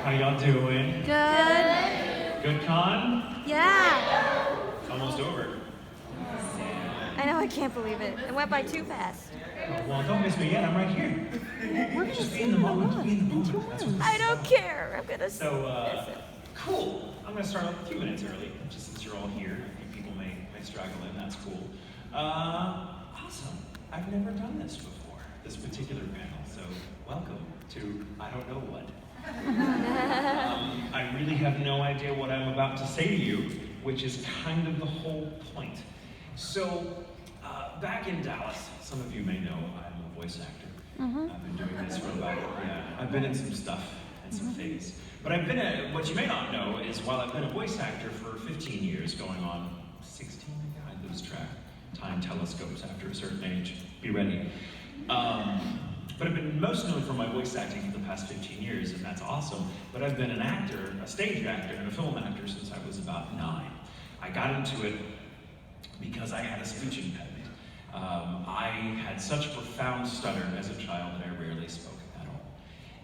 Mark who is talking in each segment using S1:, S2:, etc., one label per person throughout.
S1: How y'all doing?
S2: Good.
S1: Good con?
S2: Yeah.
S1: It's almost over.
S2: I know, I can't believe it. It went by too fast.
S1: Oh, well, don't miss me yet. I'm right here.
S2: We're gonna
S1: Just
S2: see
S1: be in the
S2: it
S1: moment.
S2: a lot.
S1: Be in the moment. That's what this
S2: I
S1: is
S2: don't
S1: about.
S2: care. I'm gonna
S1: So,
S2: miss it.
S1: cool. I'm going to start off a few minutes early, just since you're all here. A few people may straggle in. That's cool. Awesome. I've never done this before, this particular panel. So, welcome to I don't know what. I really have no idea what I'm about to say to you, which is kind of the whole point. So, back in Dallas, some of you may know I'm a voice actor. I've been doing this for about, I've been in some stuff and some things. But I've been what you may not know is while I've been a voice actor for 15 years, going on 16, I lose track. Time telescopes after a certain age. Be ready. But I've been most known for my voice acting for the past 15 years, and that's awesome. But I've been an actor, a stage actor, and a film actor since I was about 9. I got into it because I had a speech impediment. I had such a profound stutter as a child that I rarely spoke at all.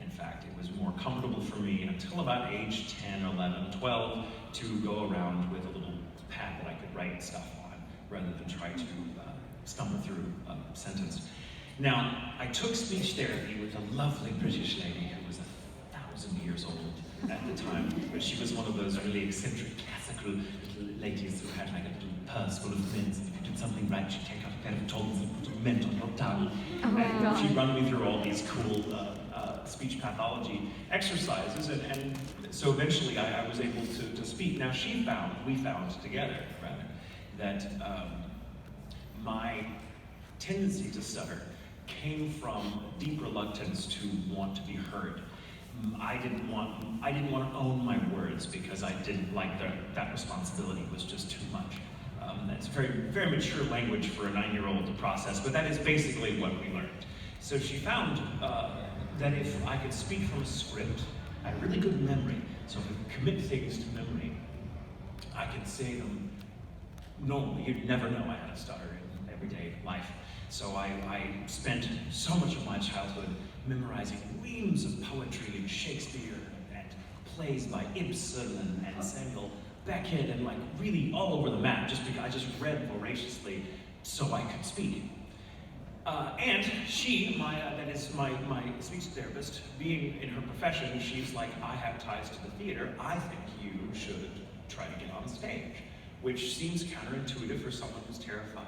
S1: In fact, it was more comfortable for me until about age 10, 11, 12 to go around with a little pad that I could write stuff on rather than try to stumble through a sentence. Now, I took speech therapy with a lovely British lady who was 1,000 years old at the time, but she was one of those really eccentric, classical little ladies who had like a little purse full of mints, and if you did something right, she'd take out a pair of tongs and put a mint on your tongue. And she'd run me through all these cool speech pathology exercises, and so eventually I was able to speak. Now we found together, rather, that my tendency to stutter came from a deep reluctance to want to be heard. I didn't want to own my words because I didn't like that responsibility was just too much. That's very, very mature language for a 9-year-old to process, but that is basically what we learned. So she found that if I could speak from a script, I had really good memory. So if I could commit things to memory, I could say them normally. You'd never know I had a stutter in everyday life. So I spent so much of my childhood memorizing reams of poetry and Shakespeare and plays by Ibsen and Samuel Beckett and like really all over the map, just because I just read voraciously so I could speak. And she, that is my speech therapist, being in her profession, she's like, I have ties to the theater. I think you should try to get on stage, which seems counterintuitive for someone who's terrified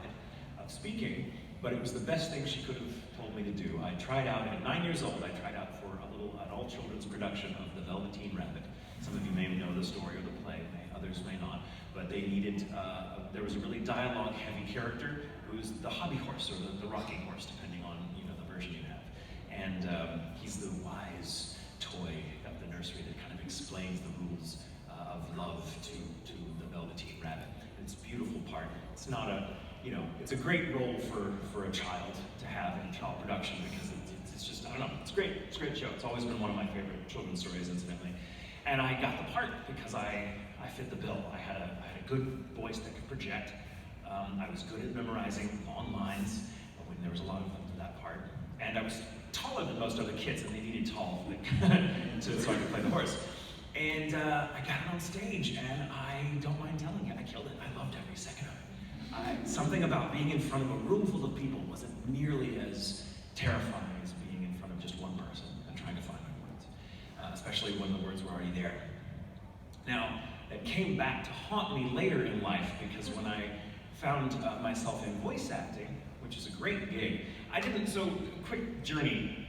S1: of speaking. But it was the best thing she could have told me to do. I tried out, at 9 years old, I tried out for an all-children's production of The Velveteen Rabbit. Some of you may know the story or the play, others may not. But they needed, there was a really dialogue-heavy character who's the hobby horse, or the rocking horse, depending on the version you have. And he's the wise toy of the nursery that kind of explains the rules of love to the Velveteen Rabbit. It's a beautiful part. It's not it's a great role for a child to have in a child production because it's just, I don't know, it's great. It's a great show. It's always been one of my favorite children's stories, incidentally. And I got the part because I fit the bill. I had a good voice that could project. I was good at memorizing long lines when there was a lot of them to that part. And I was taller than most other kids, and they needed tall so I could play the horse. And I got it on stage, and I don't mind telling you, I killed it. I loved every second of it. Something about being in front of a room full of people wasn't nearly as terrifying as being in front of just one person and trying to find my words, especially when the words were already there. Now, it came back to haunt me later in life because when I found myself in voice acting, which is a great gig, quick journey.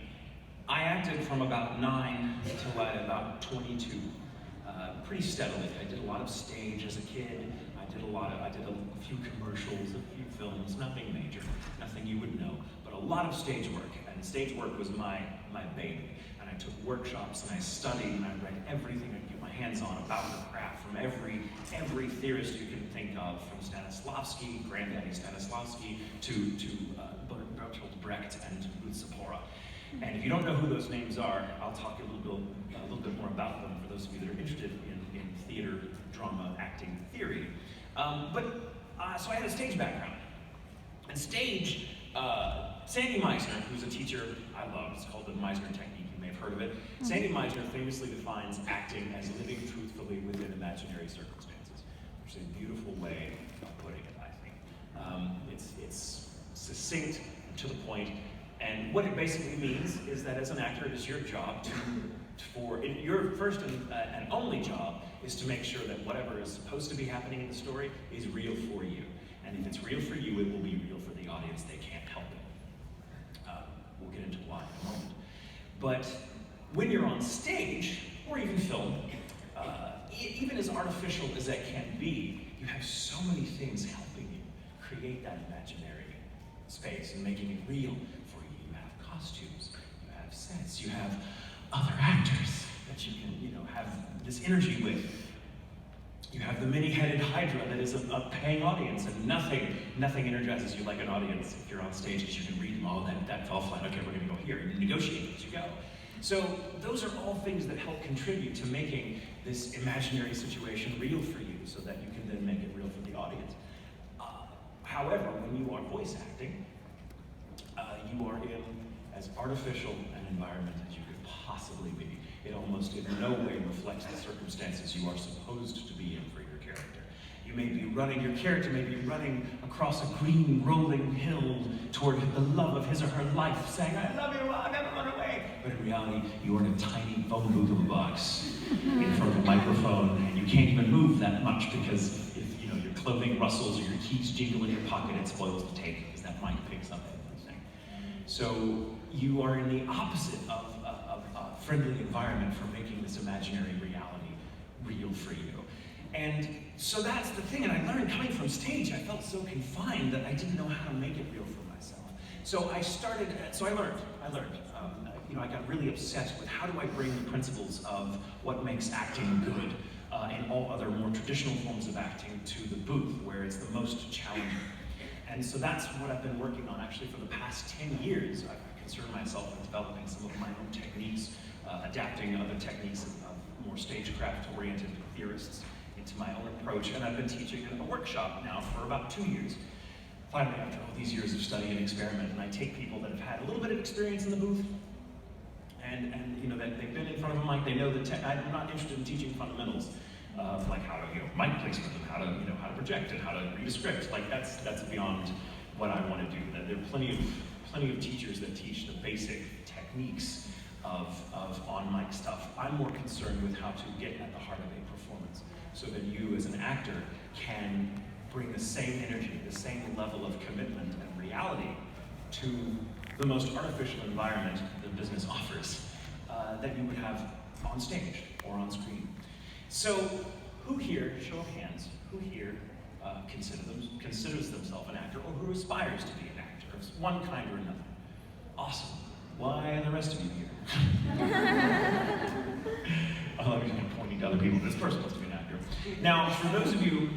S1: I acted from about 9 till about 22, pretty steadily. I did a lot of stage as a kid. I did a few commercials, a few films, nothing major, nothing you would know, but a lot of stage work. And stage work was my baby. And I took workshops and I studied and I read everything I could get my hands on about the craft from every theorist you can think of, from Stanislavski, Granddaddy Stanislavski, to Bertolt Brecht and Ruth Zipporah. And if you don't know who those names are, I'll talk a little bit more about them for those of you that are interested in theater, drama, acting theory. So I had a stage background. And stage, Sandy Meisner, who's a teacher I love, it's called the Meisner technique, you may have heard of it. Sandy Meisner famously defines acting as living truthfully within imaginary circumstances, which is a beautiful way of putting it, I think. It's succinct and to the point, and what it basically means is that as an actor, it is your job your first and only job is to make sure that whatever is supposed to be happening in the story is real for you. And if it's real for you, it will be real for the audience. They can't help it. We'll get into why in a moment. But when you're on stage, or even film, even as artificial as that can be, you have so many things helping you create that imaginary space and making it real for you. You have costumes, you have sets, you have other actors that you can, have this energy with. You have the many-headed hydra that is a paying audience, and nothing energizes you like an audience if you're on stage, as you can read them all, that fell flat, okay, we're gonna go here, and negotiate as you go. So those are all things that help contribute to making this imaginary situation real for you, so that you can then make it real for the audience. However, when you are voice acting, you are in as artificial an environment as you could possibly be. It almost in no way reflects the circumstances you are supposed to be in for your character. Your character may be running across a green rolling hill toward the love of his or her life, saying, I love you, I'll never run away. But in reality, you are in a tiny phone booth of a box in front of a microphone, and you can't even move that much because if your clothing rustles or your keys jingle in your pocket, it spoils the tape because that mic picks up everything. So you are in the opposite of a friendly environment for making this imaginary reality real for you. And so that's the thing, and I learned coming from stage, I felt so confined that I didn't know how to make it real for myself. So I learned. I got really obsessed with how do I bring the principles of what makes acting good and all other more traditional forms of acting to the booth, where it's the most challenging. And so that's what I've been working on actually for the past 10 years. I've concerned myself with developing some of my own techniques, adapting other techniques of more stagecraft-oriented theorists into my own approach, and I've been teaching in a workshop now for about 2 years. Finally, after all these years of study and experiment, and I take people that have had a little bit of experience in the booth, and that they've been in front of a mic, they know I'm not interested in teaching fundamentals of like how to mic placement and how to project and how to read a script. Like that's beyond what I want to do. There are plenty of teachers that teach the basic techniques of on-mic stuff. I'm more concerned with how to get at the heart of a performance, so that you as an actor can bring the same energy, the same level of commitment and reality to the most artificial environment the business offers that you would have on stage or on screen. So who here, show of hands, who here considers themselves an actor, or who aspires to be an actor of one kind or another? Awesome. Why are the rest of you here? I love you pointing to other people. This person wants to be an actor. Now, for those of you,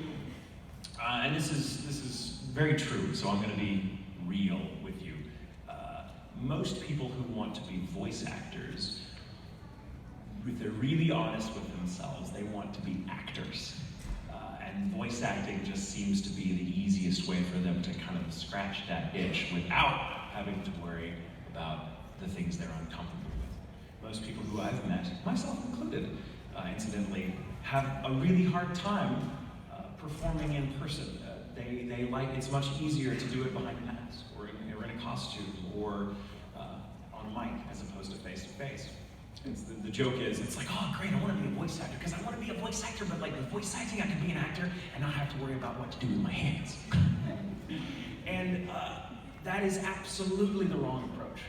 S1: and this is very true, so I'm going to be real with you. Most people who want to be voice actors, if they're really honest with themselves, they want to be actors. And voice acting just seems to be the easiest way for them to kind of scratch that itch without having to worry about the things they're uncomfortable with. Most people who I've met, myself included, incidentally, have a really hard time performing in person. They like, it's much easier to do it behind a mask, or in a costume, or on a mic, as opposed to face-to-face. The joke is, it's like, oh great, I want to be a voice actor, because I want to be a voice actor, but like with voice acting, I can be an actor and not have to worry about what to do with my hands. And that is absolutely the wrong approach.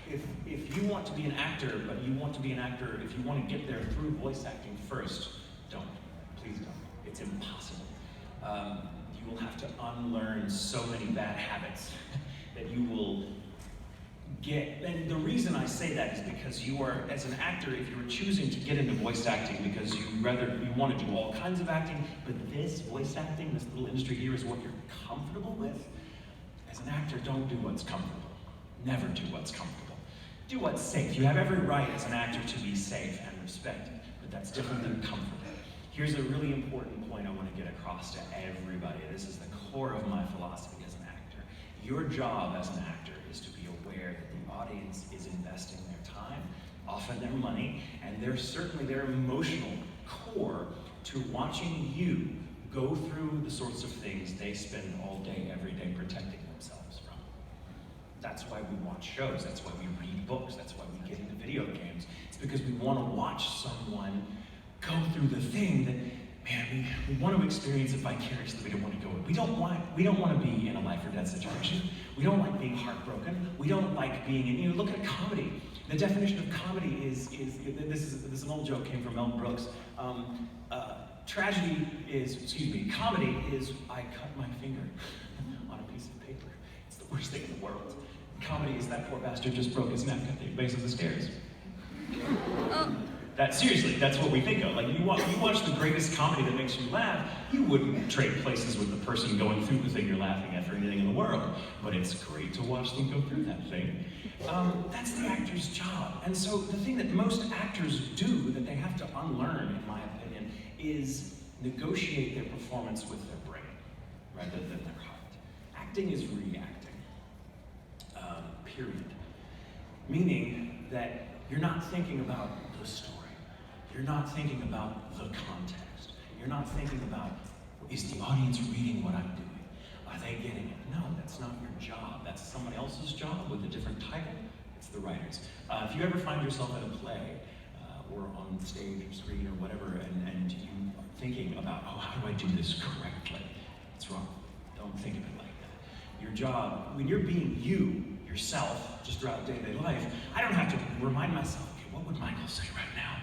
S1: If you want to be an actor, but you want to be an actor, if you want to get there through voice acting first, don't. Please don't. It's impossible. You will have to unlearn so many bad habits that you will get. And the reason I say that is because you are, as an actor, if you are choosing to get into voice acting because you want to do all kinds of acting, but this voice acting, this little industry here is what you're comfortable with, as an actor, don't do what's comfortable. Never do what's comfortable. Do what's safe. You have every right as an actor to be safe and respected, but that's different than comfortable. Here's a really important point I want to get across to everybody. This is the core of my philosophy as an actor. Your job as an actor is to be aware that the audience is investing their time often their money, and they're certainly their emotional core to watching you go through the sorts of things they spend all day, every day protecting themselves from. That's why we watch shows, that's why we read books, that's why we get into video games. It's because we want to watch someone go through the thing that, man, we want to experience it vicariously. We don't want to go. We don't want to be in a life or death situation. We don't like being heartbroken. We don't like being in. Look at comedy. The definition of comedy is this is an old joke, came from Mel Brooks. Comedy is I cut my finger on a piece of paper. It's the worst thing in the world. Comedy is that poor bastard just broke his neck at the base of the stairs. Seriously, that's what we think of. Like, you watch the greatest comedy that makes you laugh, you wouldn't trade places with the person going through the thing you're laughing at for anything in the world. But it's great to watch them go through that thing. That's the actor's job. And so the thing that most actors do that they have to unlearn, in my opinion, is negotiate their performance with their brain rather than their heart. Acting is reacting, period. Meaning that you're not thinking about the story. You're not thinking about the context. You're not thinking about, is the audience reading what I'm doing? Are they getting it? No, that's not your job. That's someone else's job with a different title. It's the writer's. If you ever find yourself at a play or on stage or screen or whatever, and you are thinking about, oh, how do I do this correctly? It's wrong. Don't think of it like that. Your job, when you're being you, yourself, just throughout day-to-day life, I don't have to remind myself, okay, what would Michael say right now?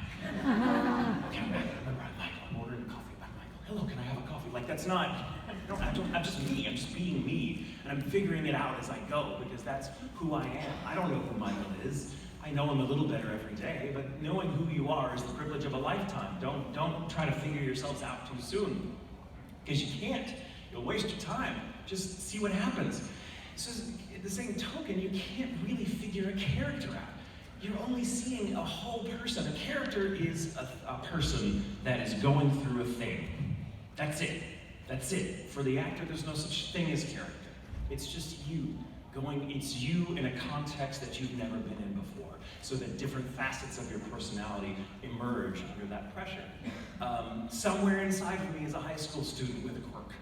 S1: Okay, I'm ordering a coffee by Michael. Hello, can I have a coffee? Like, that's not, I'm just me. I'm just being me. And I'm figuring it out as I go, because that's who I am. I don't know who Michael is. I know him a little better every day, but knowing who you are is the privilege of a lifetime. Don't try to figure yourselves out too soon, because you can't. You'll waste your time. Just see what happens. So, at the same token, you can't really figure a character out. You're only seeing a whole person. A character is a person that is going through a thing. That's it. That's it. For the actor, there's no such thing as character. It's just you going, it's you in a context that you've never been in before, so that different facets of your personality emerge under that pressure. Somewhere inside of me is a high school student with a quirk.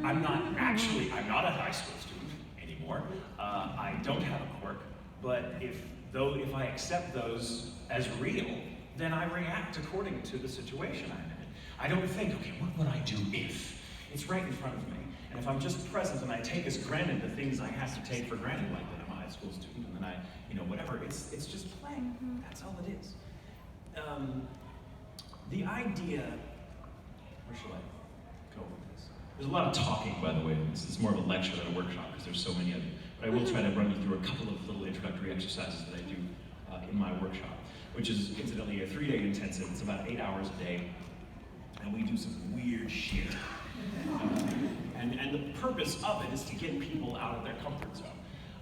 S1: I'm not a high school student anymore. I don't have a quirk, but if I accept those as real, then I react according to the situation I'm in. I don't think, okay, what would I do if? It's right in front of me. And if I'm just present and I take as granted the things I have to take for granted, like that I'm a high school student and then whatever, it's just playing. That's all it is. The idea, where shall I go with this? There's a lot of talking, by the way. This is more of a lecture than a workshop because there's so many of you. But I will try to run you through a couple of little introductory exercises that I do in my workshop, which is incidentally a 3-day intensive. It's about 8 hours a day, and we do some weird shit. And the purpose of it is to get people out of their comfort zone.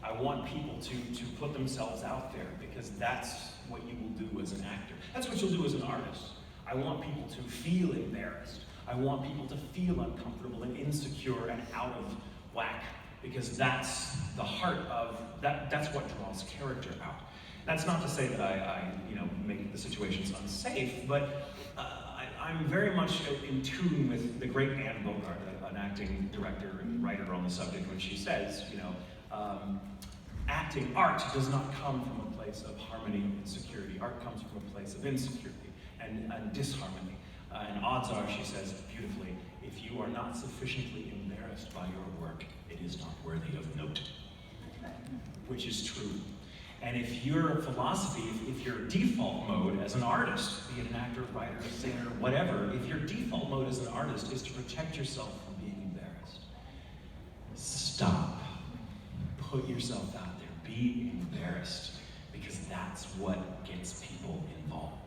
S1: I want people to put themselves out there, because that's what you will do as an actor. That's what you'll do as an artist. I want people to feel embarrassed. I want people to feel uncomfortable and insecure and out of whack, because that's the heart of that's what draws character out. That's not to say that I make the situations unsafe, but I'm very much in tune with the great Anne Bogart, an acting director and writer on the subject, when she says, art does not come from a place of harmony and security. Art comes from a place of insecurity and disharmony. And odds are, she says beautifully, if you are not sufficiently embarrassed by your work, it is not worthy of note. Which is true. And if your philosophy, if your default mode as an artist, be it an actor, writer, singer, whatever, if your default mode as an artist is to protect yourself from being embarrassed, stop. Put yourself out there. Be embarrassed, because that's what gets people involved.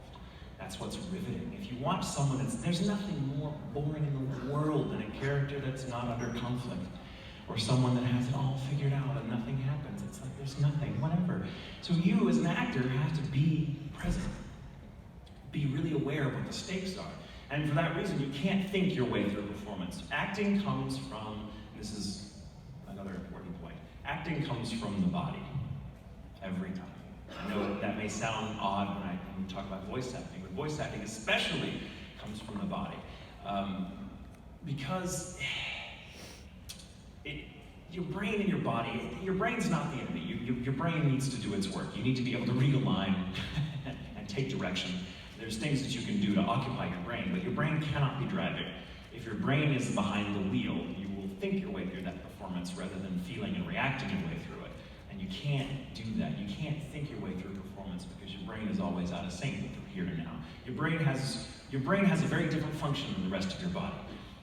S1: That's what's riveting. If you watch someone, there's nothing more boring in the world than a character that's not under conflict, or someone that has it all figured out and nothing happens. It's like there's nothing, whatever. So you as an actor have to be present. Be really aware of what the stakes are. And for that reason, you can't think your way through a performance. Acting comes from, this is another important point, acting comes from the body, every time. I know that may sound odd when we talk about voice acting, but voice acting especially comes from the body. Because your brain and your body, your brain's not the enemy. Your brain needs to do its work. You need to be able to read a line and take direction. There's things that you can do to occupy your brain, but your brain cannot be driving. If your brain is behind the wheel, you will think your way through that performance rather than feeling and reacting your way through it. And you can't do that. You can't think your way through performance because your brain is always out of sync with the here and now. Your brain has a very different function than the rest of your body.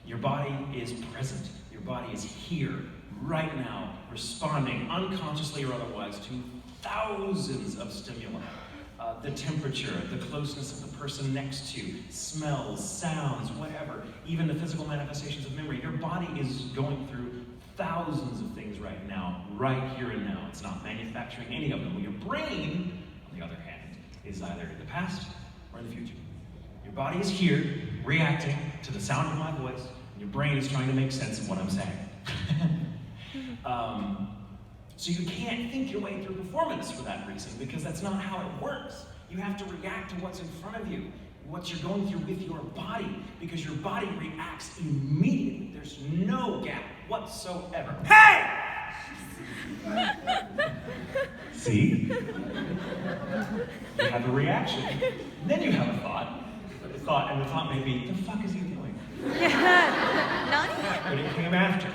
S1: Your body is present. Your body is here, right now, responding unconsciously or otherwise to thousands of stimuli. The temperature, the closeness of the person next to you, smells, sounds, whatever, even the physical manifestations of memory. Your body is going through thousands of things right now, right here and now. It's not manufacturing any of them. Well, your brain, on the other hand, is either in the past or in the future. Your body is here, reacting to the sound of my voice, and your brain is trying to make sense of what I'm saying. So you can't think your way through performance for that reason, because that's not how it works. You have to react to what's in front of you, what you're going through with your body, because your body reacts immediately. There's no gap whatsoever. Hey! See? You have a reaction. Then you have a thought. And the thought may be, the fuck is he doing? But it came after.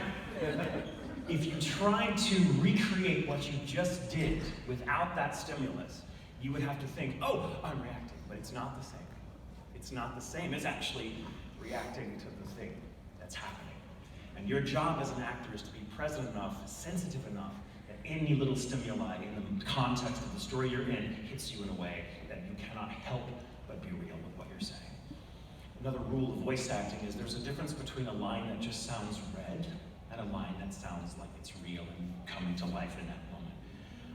S1: If you tried to recreate what you just did without that stimulus, you would have to think, oh, I'm reacting, but it's not the same. It's not the same. It's actually reacting to the thing that's happening. And your job as an actor is to be present enough, sensitive enough, that any little stimuli in the context of the story you're in hits you in a way that you cannot help but be real with what you're saying. Another rule of voice acting is there's a difference between a line that just sounds read and a line that sounds like it's real and coming to life in that moment.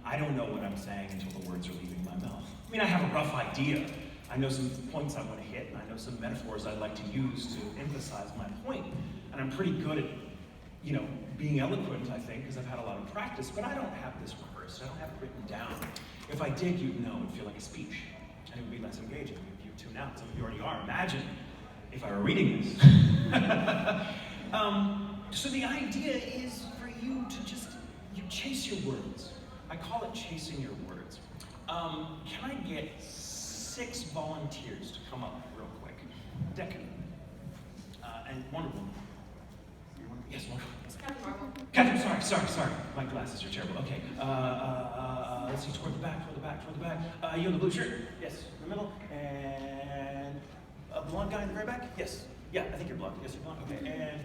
S1: I don't know what I'm saying until the words are leaving my mouth. I mean, I have a rough idea. I know some points I want to hit, and I know some metaphors I'd like to use to emphasize my point. And I'm pretty good at, being eloquent, I think, because I've had a lot of practice, but I don't have this rehearsed. I don't have it written down. If I did, you'd know. It would feel like a speech, and it would be less engaging. You tune out. Some of you already are. Imagine if I were reading this. So the idea is for you to you chase your words. I call it chasing your words. Can I get 6 volunteers to come up real quick? Deccan. And Wonderful. Yes, Wonderful. Catherine, sorry. My glasses are terrible. Okay. Let's see, toward the back. You in the blue shirt? Yes, in the middle. And a blonde guy in the very back? Yes. Yeah, I think you're blonde. Yes, you're blonde. Okay, and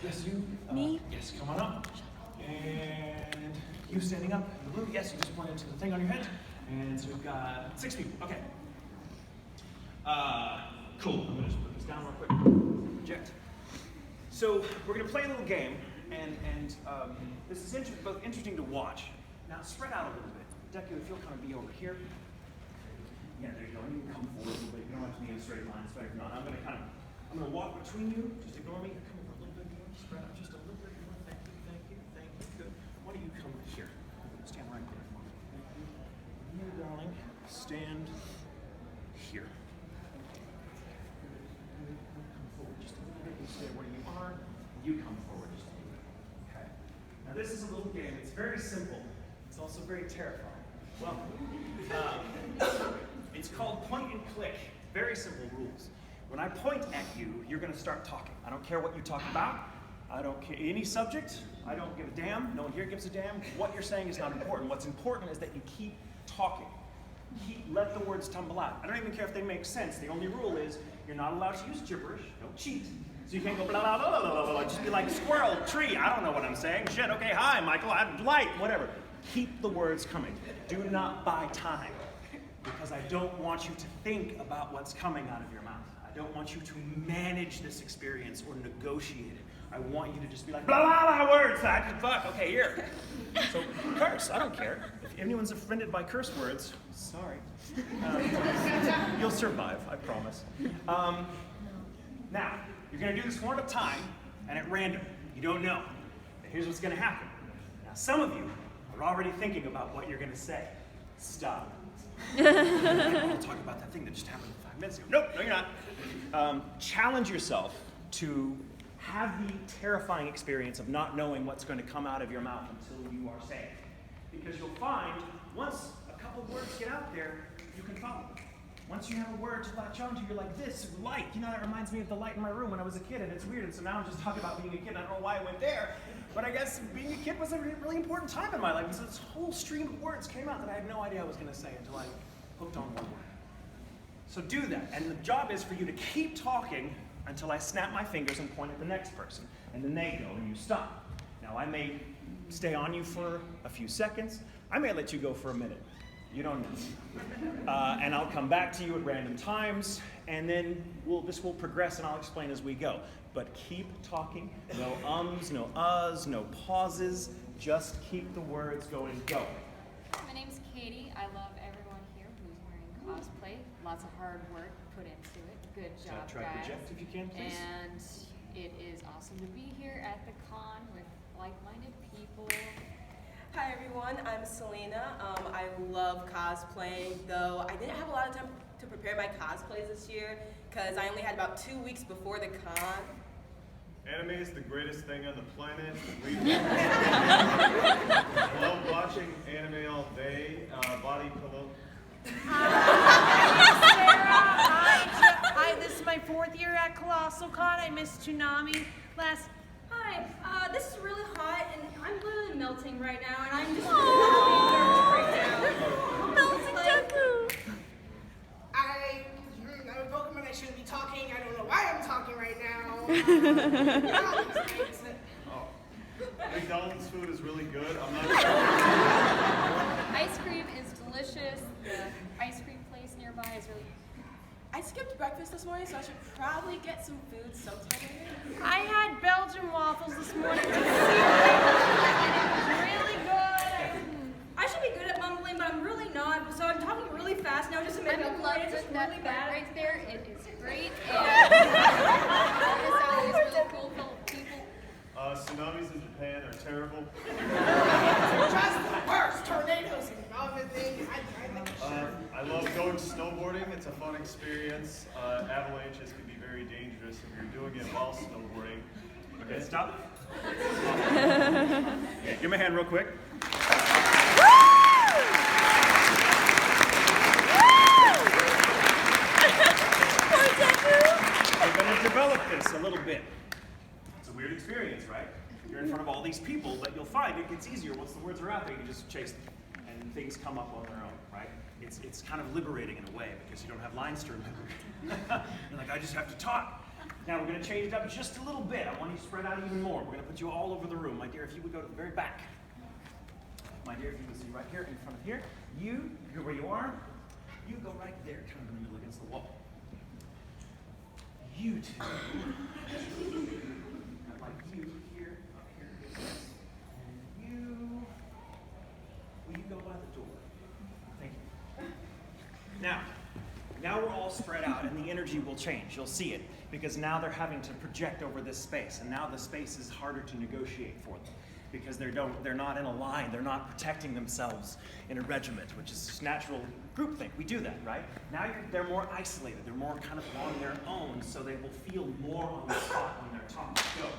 S1: yes, you.
S2: Me?
S1: Yes, come on up. And you standing up in the blue? Yes, you just pointed to the thing on your head. And so we've got 6 people. Okay. Cool. I'm gonna just put this down real quick. Project. So we're gonna play a little game, and this is both interesting to watch. Now spread out a little bit. Deku, if you'll kind of be over here. Yeah, there you go. You can come forward a little bit. You don't have to be in a straight line. It's better if not. I'm gonna walk between you. Just ignore me. Come over a little bit more. Spread out just a little bit more. Thank you. Good. Why don't you come here? Stand right there for me. You, darling, stand here. Come forward just a little bit. You stay where you are. You come forward just a little bit. Okay. Now this is a little game. It's very simple. It's also very terrifying. Well, it's called point and click. Very simple rules. When I point at you, you're going to start talking. I don't care what you talk about. I don't care any subject. I don't give a damn. No one here gives a damn. What you're saying is not important. What's important is that you keep talking. Let the words tumble out. I don't even care if they make sense. The only rule is you're not allowed to use gibberish. Don't cheat. So you can't go blah, blah, blah, blah, blah, blah. Just be like squirrel, tree. I don't know what I'm saying. Shit, okay, hi, Michael. I'm light, whatever. Keep the words coming. Do not buy time, because I don't want you to think about what's coming out of your mouth. I don't want you to manage this experience or negotiate it. I want you to just be like, blah, blah, blah, words. Fuck, okay, here. So curse, I don't care. If anyone's offended by curse words, sorry. You'll survive, I promise. Now, you're gonna do this one at a time and at random. You don't know. Here's what's gonna happen. Now, some of you are already thinking about what you're gonna say.
S3: Stop. I'll talk about that thing that just happened 5 minutes ago. Nope, no, you're not. Challenge yourself to have the terrifying experience of not knowing what's going to come out of your mouth until you are saying it. Because you'll find once a couple words get out there, you can follow them. Once you have a word to latch onto, you're like, this light. You know, that reminds me of the light in my room when I was a kid, and it's weird. And so now I'm just talking about being a kid. I don't know why I went there, but I guess being a kid was a really important time in my life. And so this whole stream of words came out that I had no idea I was going to say until I hooked on one word. So do that. And the job is for you to keep talking until I snap my fingers and point at the next person. And then they go and you stop. Now, I may stay on you for a few seconds. I may let you go for a minute. You don't know. And I'll come back to you at random times, and then this will progress, and I'll explain as we go. But keep talking. No ums, no uhs, no pauses. Just keep the words going. Go.
S4: My name's Katie. I love everyone here who's wearing cosplay. Lots of hard work put into it. Good job,
S3: Try
S4: guys.
S3: project if you can, please.
S4: And it is awesome to be here at the con with like-minded people.
S5: Hi everyone, I'm Selena. I love cosplaying, though I didn't have a lot of time to prepare my cosplays this year because I only had about 2 weeks before the con.
S6: Anime is the greatest thing on the planet. I love watching anime all day. Body pillow.
S7: Sarah. This is my 4th year at Colossalcon. I missed Tsunami last.
S8: Hi, this is really hot and I'm literally melting right now and I'm just right now.
S2: Melting Tatum.
S9: I'm a Pokemon, I shouldn't be talking. I don't know why I'm talking right now.
S6: Oh. McDonald's food is really good. I'm not sure.
S4: Ice cream is delicious. The ice cream place nearby is really.
S5: I skipped breakfast this morning, so I should probably get some food sometime later.
S7: I had Belgian waffles this morning. It was really good.
S8: I should be good at mumbling, but I'm really not, so I'm talking really fast now just to make
S4: I'm
S8: up
S4: in
S8: for
S4: love
S8: it. It's just
S4: with that
S8: really
S4: part
S8: bad.
S4: right there. It is great. And it's always really cool, full of people.
S6: Tsunamis in Japan are terrible.
S9: Just the worst. Tornadoes and other things.
S6: I love going snowboarding. It's a fun experience. Avalanches can be very dangerous if you're doing it while snowboarding.
S3: Okay, stop. Okay, give me a hand real quick. We're going to develop this a little bit. It's a weird experience, right? You're in front of all these people, but you'll find it gets easier once the words are out there. You just chase them, and things come up on their own, right? It's kind of liberating in a way because you don't have lines to remember. You're like, I just have to talk. Now we're going to change it up just a little bit. I want you to spread out even more. We're going to put you all over the room. My dear, if you would go to the very back. My dear, if you would see right here in front of here. You go where you are. You go right there, kind of in the middle against the wall. You two. I'd like you here, up here, yes. And you. Will you go by the door? Thank you. Now we're all spread out, and the energy will change. You'll see it, because now they're having to project over this space, and now the space is harder to negotiate for them, because they're not in a line. They're not protecting themselves in a regiment, which is just natural groupthink. We do that, right? Now they're more isolated. They're more kind of on their own, so they will feel more on the spot when they're talking. Go.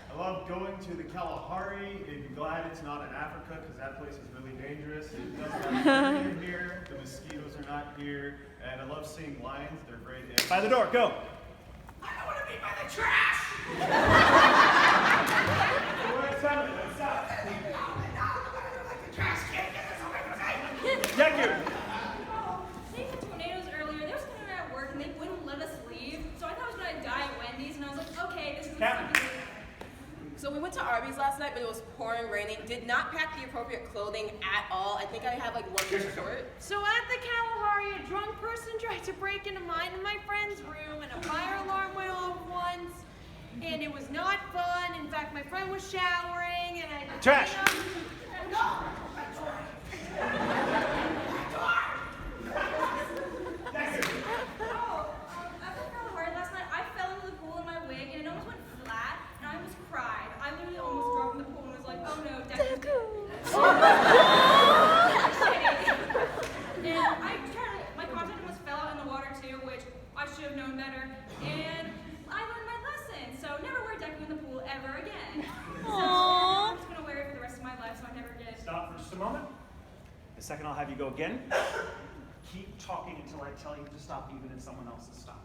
S6: I love going to the Kalahari. I'm glad it's not in Africa because that place is really dangerous. It doesn't have rain here. The mosquitoes are not here. And I love seeing lions. They're great.
S3: By the door, go.
S9: I don't want to be by the trash.
S3: What's happening? What's up?
S9: Like the trash can. Get this away from me.
S3: Thank you.
S8: They had tornadoes earlier. They were sitting at work and they wouldn't let us leave. So I thought I was going to die at Wendy's and I was like, okay, this is
S3: Captain.
S8: something.
S5: So we went to Arby's last night, but it was pouring, raining. Did not pack the appropriate clothing at all. I think I have like one short.
S7: So at the Kalahari, a drunk person tried to break into mine and my friend's room, and a fire alarm went off once, and it was not fun. In fact, my friend was showering, and I
S3: Trash.
S8: After Kalahari last night, I fell into the pool in my wig and it almost went flat and I almost cried. I literally almost dropped in the pool and was like, oh no, Deku. should have known better, and I learned my lesson. So never wear deco in the pool ever again. So I'm just gonna wear it for the rest of my life, so I never get.
S3: Stop for just a moment. The second I'll have you go again. Keep talking until I tell you to stop, even if someone else is stopping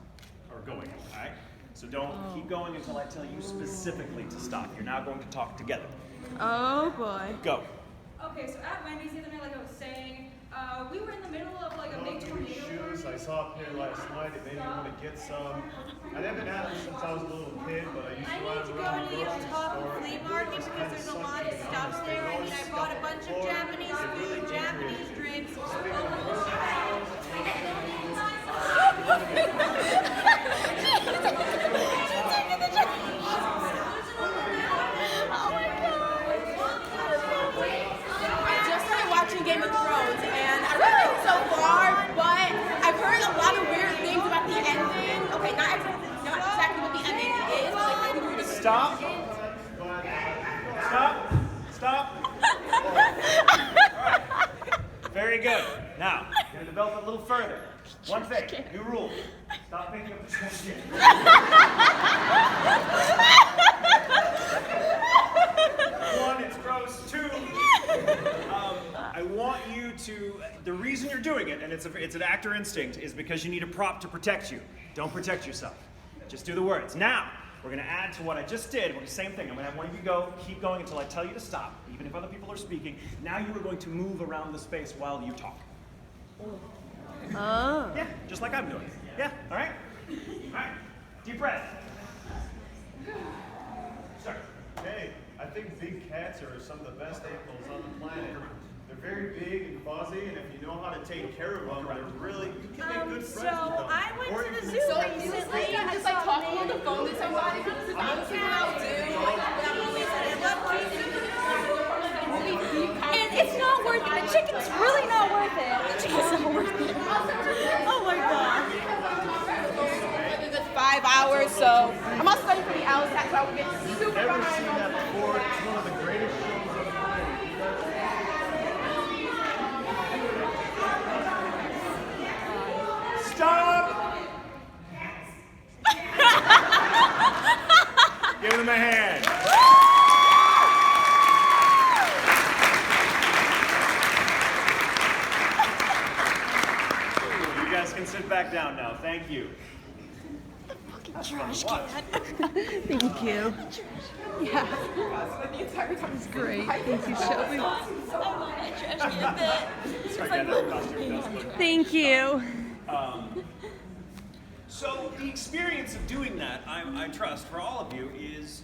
S3: or going. All right. So don't keep going until I tell you specifically to stop. You're now going to talk together.
S2: Oh boy.
S3: Go.
S8: Okay, so at Wendy's the other night, like I was saying, we were in the middle of like a
S6: I
S8: big
S6: love new
S8: tornado.
S6: shoes. I saw a pair last night. It made me want to get some. I haven't had them since I was a little kid, but I used
S7: I
S6: to
S7: need
S6: run
S7: to go
S6: around
S7: to
S6: the
S7: the
S6: grocery
S7: Tatum
S6: store.
S7: flea
S6: and
S7: market
S6: just
S7: because
S6: kinda
S7: there's a
S6: suck
S7: lot
S6: me
S7: of
S6: in.
S7: stuff
S6: They
S7: there. I
S6: always
S7: mean, I
S6: stuck
S7: bought a
S6: on the
S7: bunch of
S6: floor.
S7: Japanese
S6: It really
S7: food, Japanese
S6: infuriates me.
S7: drinks.
S5: I just started watching Game of Thrones, and I really like it so far, but I've heard a lot of weird things about the ending. Okay, not exactly what the ending is, but like maybe we're just
S3: Stop. Stop. Stop. All right. Very good. Now, we're going to develop it a little further. One thing, new rule. Stop picking up the trash can. One, it's gross. Two, I want you to, the reason you're doing it, and it's an actor instinct, is because you need a prop to protect you. Don't protect yourself. Just do the words. Now, we're going to add to what I just did. We're the same thing. I'm going to have one of you go, keep going until I tell you to stop, even if other people are speaking. Now you are going to move around the space while you talk.
S2: Oh.
S3: Yeah, just like I'm doing. Yeah, all right? All right, deep breath. Start.
S6: Hey, I think big cats are some of the best animals on the planet. They're very big and fuzzy, and if you know how to take care of them, they're really, you can make good friends with them.
S7: So I went
S6: Or
S7: to
S6: you
S7: the
S6: can
S7: zoo
S6: just-
S7: recently.
S5: I just like talking on the phone with somebody. Honestly, what I'll do,
S2: And it's not worth it. The chicken's really not worth it. The chicken's not worth it. Oh my god.
S5: like a good 5 hours, so I'm also studying for the LSAT, so I would get super
S6: Never
S5: behind
S6: seen
S5: on
S6: that before. It's one of the greatest shows on the planet.
S3: Stop! Give them a hand. You guys can sit back down now. Thank you.
S2: Trash
S3: What?
S2: Thank you. Yeah. It's great. Thank you, Shelby. Thank you.
S3: So the experience of doing that, I trust, for all of you, is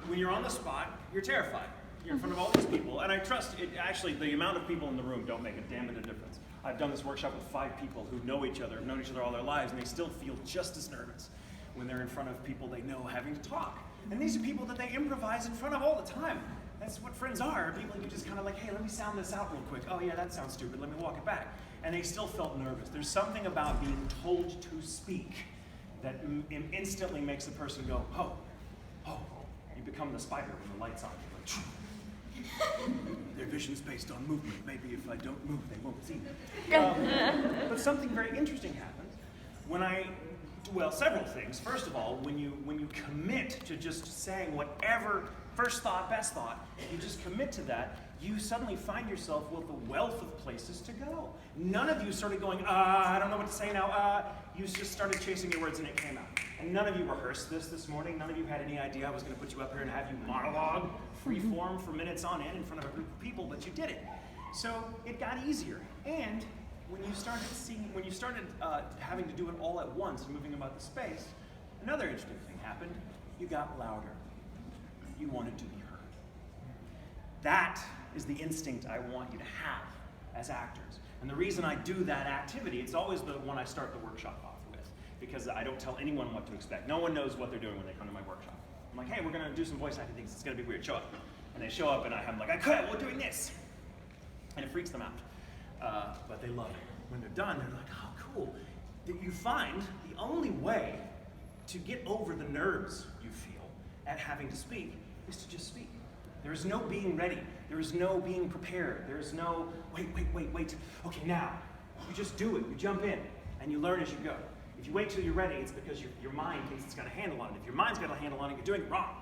S3: when you're on the spot, you're terrified. You're in front of all these people, and I trust it. Actually, the amount of people in the room don't make a damn bit of difference. I've done this workshop with 5 people who know each other, have known each other all their lives, and they still feel just as nervous when they're in front of people they know having to talk. And these are people that they improvise in front of all the time. That's what friends are. People you just kind of like, hey, let me sound this out real quick. Oh yeah, that sounds stupid. Let me walk it back. And they still felt nervous. There's something about being told to speak that instantly makes a person go, oh, oh. You become the spider when the light's on. You're like, their vision's based on movement. Maybe if I don't move, they won't see me. But something very interesting happens when well, several things. First of all, when you commit to just saying whatever, first thought, best thought, you just commit to that, you suddenly find yourself with a wealth of places to go. None of you started going, I don't know what to say now. You just started chasing your words and it came out. And none of you rehearsed this morning. None of you had any idea I was going to put you up here and have you monologue, free form for minutes on end in front of a group of people, but you did it. So it got easier. And when you started having to do it all at once and moving about the space, another interesting thing happened. You got louder. You wanted to be heard. That is the instinct I want you to have as actors. And the reason I do that activity, it's always the one I start the workshop off with, because I don't tell anyone what to expect. No one knows what they're doing when they come to my workshop. I'm like, hey, we're going to do some voice acting things. It's going to be weird. Show up. And they show up, and I'm like, okay, we're doing this. And it freaks them out. But they love it. When they're done, they're like, oh, cool. That you find the only way to get over the nerves you feel at having to speak is to just speak. There is no being ready. There is no being prepared. There is no, wait. Okay, now, you just do it. You jump in, and you learn as you go. If you wait till you're ready, it's because your mind thinks it's got a handle on it. If your mind's got a handle on it, you're doing it wrong.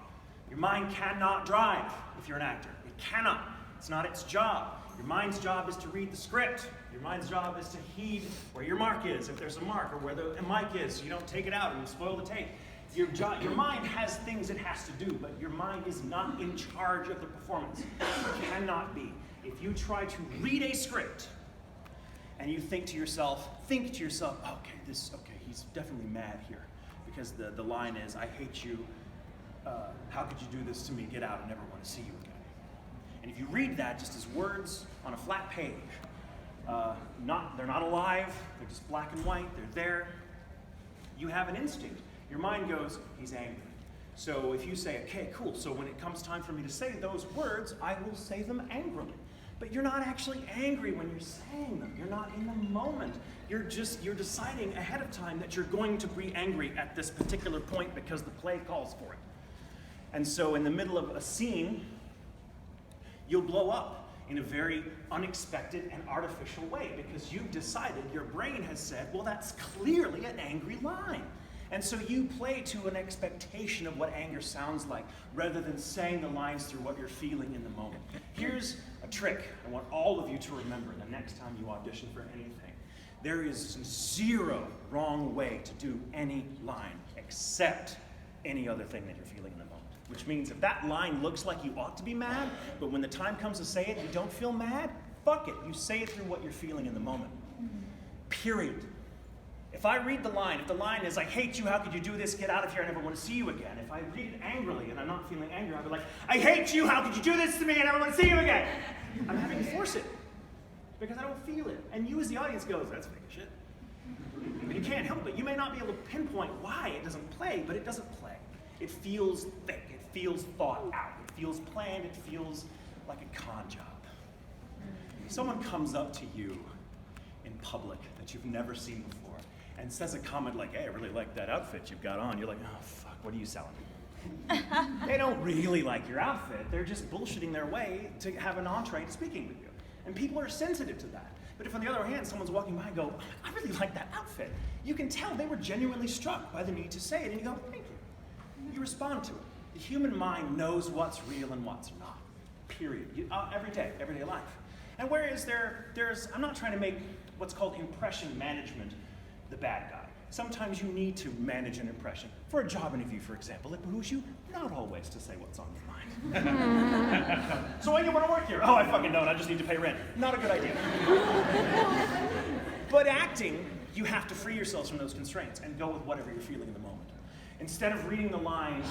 S3: Your mind cannot drive if you're an actor. It cannot. It's not its job. Your mind's job is to read the script. Your mind's job is to heed where your mark is, if there's a mark, or where the mic is, so you don't take it out and spoil the tape. Your mind has things it has to do, but your mind is not in charge of the performance. It cannot be. If you try to read a script and you think to yourself, okay, he's definitely mad here, because the line is, I hate you, how could you do this to me, get out, I never want to see you again. And if you read that just as words on a flat page, they're not alive, they're just black and white, they're there, you have an instinct. Your mind goes, he's angry. So if you say, okay, cool, so when it comes time for me to say those words, I will say them angrily. But you're not actually angry when you're saying them. You're not in the moment. You're deciding ahead of time that you're going to be angry at this particular point because the play calls for it. And so in the middle of a scene, you'll blow up in a very unexpected and artificial way because you've decided, your brain has said, well, that's clearly an angry line. And so you play to an expectation of what anger sounds like rather than saying the lines through what you're feeling in the moment. Here's a trick I want all of you to remember the next time you audition for anything. There is zero wrong way to do any line except any other thing that you're feeling in the moment. Which means if that line looks like you ought to be mad, but when the time comes to say it, you don't feel mad, fuck it. You say it through what you're feeling in the moment. Period. If I read the line, if the line is, I hate you, how could you do this, get out of here, I never want to see you again. If I read it angrily and I'm not feeling angry, I'll be like, I hate you, how could you do this to me, I never want to see you again. I'm having to force it because I don't feel it. And you as the audience goes, that's fake as shit. But you can't help it. You may not be able to pinpoint why it doesn't play, but it doesn't play. It feels fake, it feels thought out, it feels planned, it feels like a con job. Someone comes up to you in public that you've never seen before and says a comment like, hey, I really like that outfit you've got on. You're like, oh, fuck, what are you selling? They don't really like your outfit. They're just bullshitting their way to have an entree to speaking with you. And people are sensitive to that. But if on the other hand, someone's walking by and go, I really like that outfit, you can tell they were genuinely struck by the need to say it, and you go, thank you. You respond to it. The human mind knows what's real and what's not. Period. Everyday life. And whereas I'm not trying to make what's called impression management the bad guy. Sometimes you need to manage an impression. For a job interview, for example, it behooves you not always to say what's on your mind. So why do you want to work here? Oh, I fucking don't. I just need to pay rent. Not a good idea. But acting, you have to free yourselves from those constraints and go with whatever you're feeling in the moment. Instead of reading the line,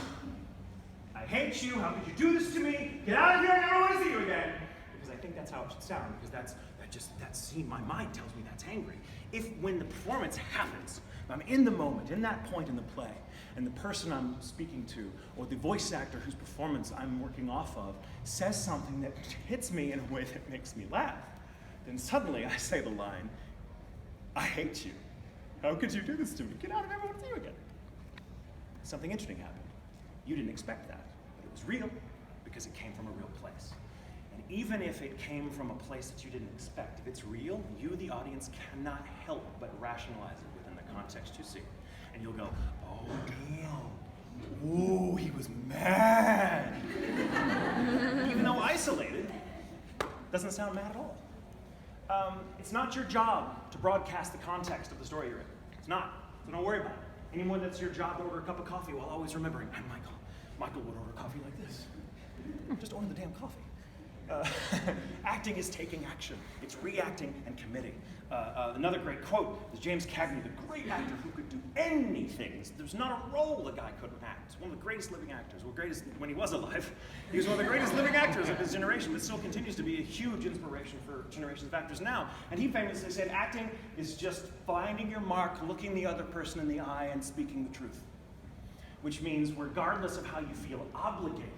S3: I hate you, how could you do this to me? Get out of here, I never want to see you again. Because I think that's how it should sound, because that scene, my mind tells me that's angry. If when the performance happens, I'm in the moment, in that point in the play, and the person I'm speaking to, or the voice actor whose performance I'm working off of, says something that hits me in a way that makes me laugh, then suddenly I say the line, I hate you. How could you do this to me? Get out, I never want to see you again. Something interesting happened. You didn't expect that, but it was real because it came from a real place. And even if it came from a place that you didn't expect, if it's real, you, the audience, cannot help but rationalize it within the context you see. And you'll go, oh, damn. Ooh, he was mad. Even though isolated, doesn't sound mad at all. It's not your job to broadcast the context of the story you're in. It's not, so don't worry about it. Any more that's your job to order a cup of coffee while always remembering, I'm Michael. Michael would order coffee like this. Just order the damn coffee. Acting is taking action. It's reacting and committing. Another great quote is James Cagney, the great actor who could do anything. There's not a role the guy couldn't act. He's one of the greatest living actors. Well, greatest when he was alive. He was one of the greatest living actors of his generation, but still continues to be a huge inspiration for generations of actors now. And he famously said, acting is just finding your mark, looking the other person in the eye, and speaking the truth. Which means regardless of how you feel obligated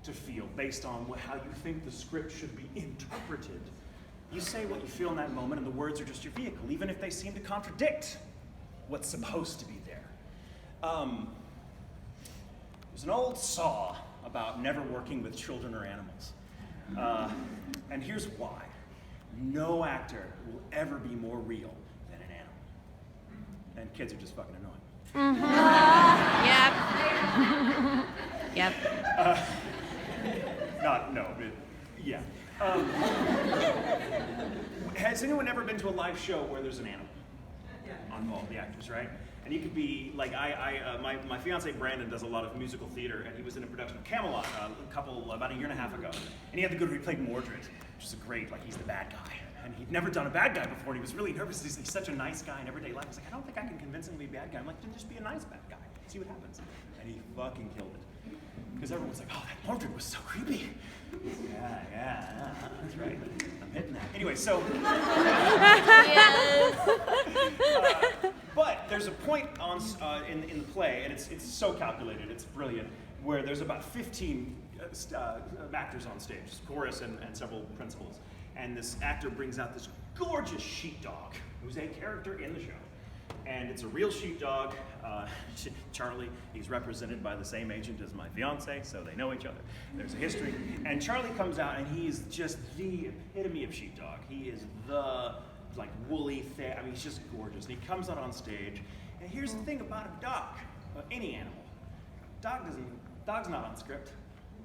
S3: to feel based on how you think the script should be interpreted, you say what you feel in that moment, and the words are just your vehicle, even if they seem to contradict what's supposed to be there. There's an old saw about never working with children or animals. And here's why. No actor will ever be more real than an animal. and kids are just fucking annoying.
S2: Yep.
S3: Yeah. Has anyone ever been to a live show where there's an animal on all the actors, right? And you could be like, my fiance Brandon does a lot of musical theater, and he was in a production of Camelot about a year and a half ago. And he had the good, he played Mordred, which is he's the bad guy. And he'd never done a bad guy before, and he was really nervous. He's such a nice guy in everyday life. He's like, I don't think I can convince him to be a bad guy. I'm like, then just be a nice bad guy. See what happens. And he fucking killed it. Because everyone's like, oh, that Mordred was so creepy. Yeah, that's right. I'm hitting that. Anyway, so. But there's a point in the play, and it's so calculated, it's brilliant, where there's about 15 actors on stage, chorus and several principals. And this actor brings out this gorgeous sheepdog, who's a character in the show. And it's a real sheepdog. Charlie, he's represented by the same agent as my fiance, so they know each other. There's a history. And Charlie comes out, and he's just the epitome of sheepdog. He is the, woolly thing. I mean, he's just gorgeous. And he comes out on stage, and here's the thing about a dog, any animal. Dog's not on script.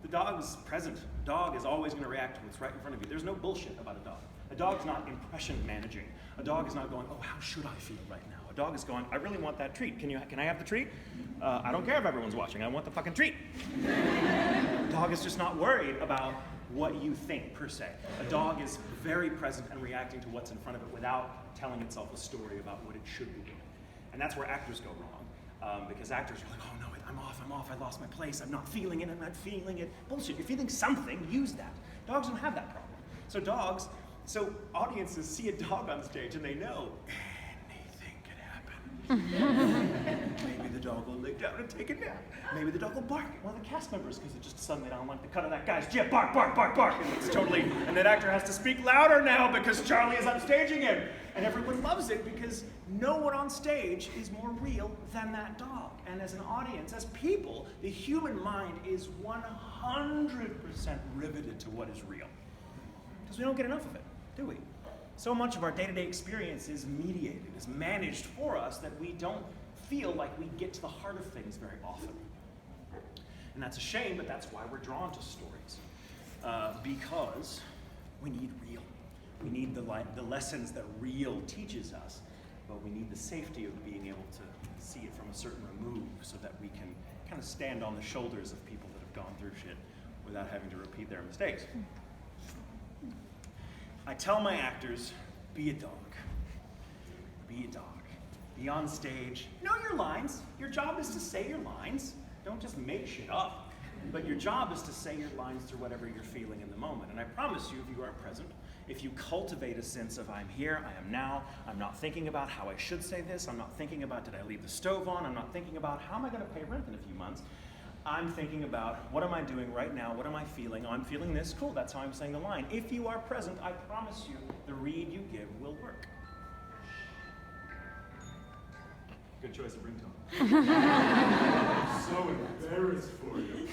S3: The dog is present. The dog is always going to react to what's right in front of you. There's no bullshit about a dog. A dog's not impression managing. A dog is not going, oh, how should I feel right now? A dog is going, I really want that treat. Can I have the treat? I don't care if everyone's watching. I want the fucking treat. A dog is just not worried about what you think, per se. A dog is very present and reacting to what's in front of it without telling itself a story about what it should be doing. And that's where actors go wrong. Because actors are like, oh no, I'm off, I lost my place, I'm not feeling it. Bullshit, you're feeling something, use that. Dogs don't have that problem. So audiences see a dog on stage and they know anything could happen. Maybe the dog will lay down and take a nap. Maybe the dog will bark at one of the cast members because it just suddenly don't like the cut of that guy's jib. Bark. And that actor has to speak louder now because Charlie is upstaging him. And everyone loves it because no one on stage is more real than that dog. And as an audience, as people, the human mind is 100% riveted to what is real. Because we don't get enough of it, do we? So much of our day-to-day experience is mediated, is managed for us that we don't feel like we get to the heart of things very often. And that's a shame, but that's why we're drawn to stories. Because we need real. We need the lessons that real teaches us, but we need the safety of being able to see it from a certain remove so that we can kind of stand on the shoulders of people that have gone through shit without having to repeat their mistakes. I tell my actors, be a dog. Be a dog. Be on stage. Know your lines. Your job is to say your lines. Don't just make shit up. But your job is to say your lines through whatever you're feeling in the moment. And I promise you, if you are present, if you cultivate a sense of I'm here, I am now, I'm not thinking about how I should say this, I'm not thinking about did I leave the stove on, I'm not thinking about how am I going to pay rent in a few months. I'm thinking about what am I doing right now, what am I feeling, oh, I'm feeling this, cool, that's how I'm saying the line. If you are present, I promise you, the read you give will work. Good choice of ringtone.
S6: I'm so embarrassed for you.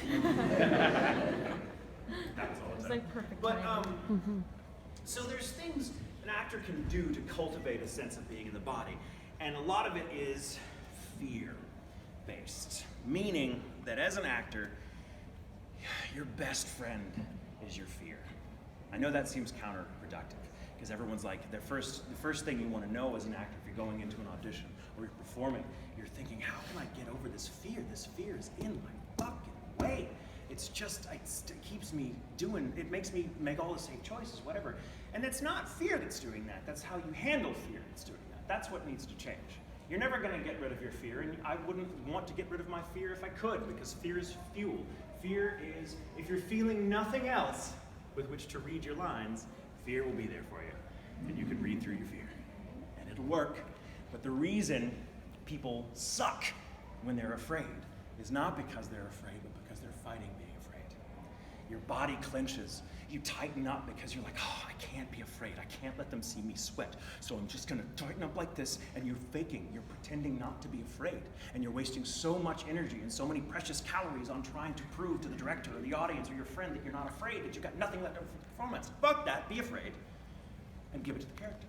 S3: That was all
S2: It's
S3: it
S2: like perfect
S3: But,
S2: timing.
S3: so there's things an actor can do to cultivate a sense of being in the body. And a lot of it is fear-based. Meaning that as an actor, your best friend is your fear. I know that seems counterproductive, because everyone's like, the first thing you want to know as an actor if you're going into an audition or you're performing, you're thinking, how can I get over this fear? This fear is in my fucking way. It's just, it keeps me doing, it makes me make all the same choices, whatever. And it's not fear that's doing that. That's how you handle fear that's doing that. That's what needs to change. You're never going to get rid of your fear, and I wouldn't want to get rid of my fear if I could, because fear is fuel. Fear is, if you're feeling nothing else with which to read your lines, fear will be there for you. And you can read through your fear. And it'll work. But the reason people suck when they're afraid is not because they're afraid, but because they're fighting being afraid. Your body clenches. You tighten up because you're like, oh, I can't be afraid. I can't let them see me sweat. So I'm just going to tighten up like this. And you're faking. You're pretending not to be afraid. And you're wasting so much energy and so many precious calories on trying to prove to the director or the audience or your friend that you're not afraid, that you've got nothing left over for the performance. Fuck that. Be afraid. And give it to the character.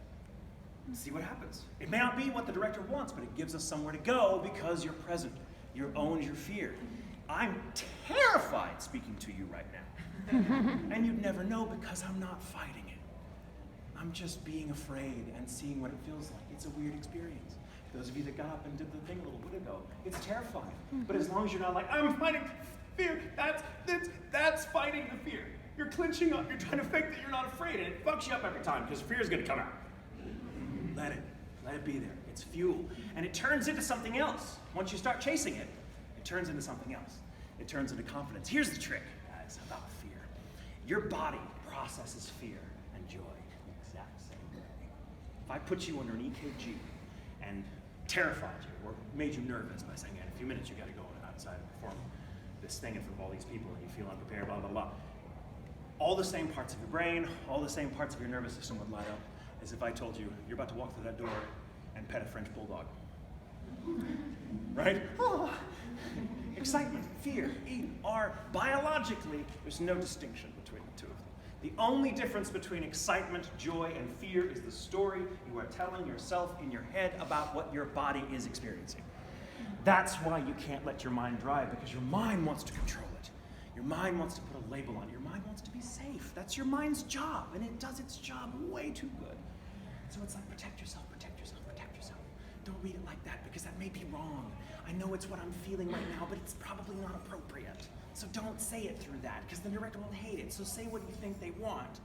S3: See what happens. It may not be what the director wants, but it gives us somewhere to go because you're present. You own your fear. I'm terrified speaking to you right now. And you'd never know because I'm not fighting it. I'm just being afraid and seeing what it feels like. It's a weird experience. Those of you that got up and did the thing a little bit ago, it's terrifying. But as long as you're not like, I'm fighting fear, that's fighting the fear. You're clinching up, you're trying to fake that you're not afraid, and it fucks you up every time because fear is gonna come out. Let it be there. It's fuel. And it turns into something else. Once you start chasing it, it turns into something else. It turns into confidence. Here's the trick, guys, about fear. Your body processes fear and joy the exact same way. If I put you under an EKG and terrified you or made you nervous by saying, in a few minutes you gotta go outside and perform this thing in front of all these people and you feel unprepared, blah, blah, blah. All the same parts of your brain, all the same parts of your nervous system would light up as if I told you you're about to walk through that door and pet a French bulldog. Right? Oh. Excitement, fear, are biologically, there's no distinction between the two of them. The only difference between excitement, joy, and fear is the story you are telling yourself in your head about what your body is experiencing. That's why you can't let your mind drive, because your mind wants to control it. Your mind wants to put a label on it. Your mind wants to be safe. That's your mind's job, and it does its job way too good. So it's like, protect yourself, protect yourself, protect yourself. Don't read it like that, because that may be wrong. I know it's what I'm feeling right now, but it's probably not appropriate. So don't say it through that, because the director will hate it. So say what you think they want,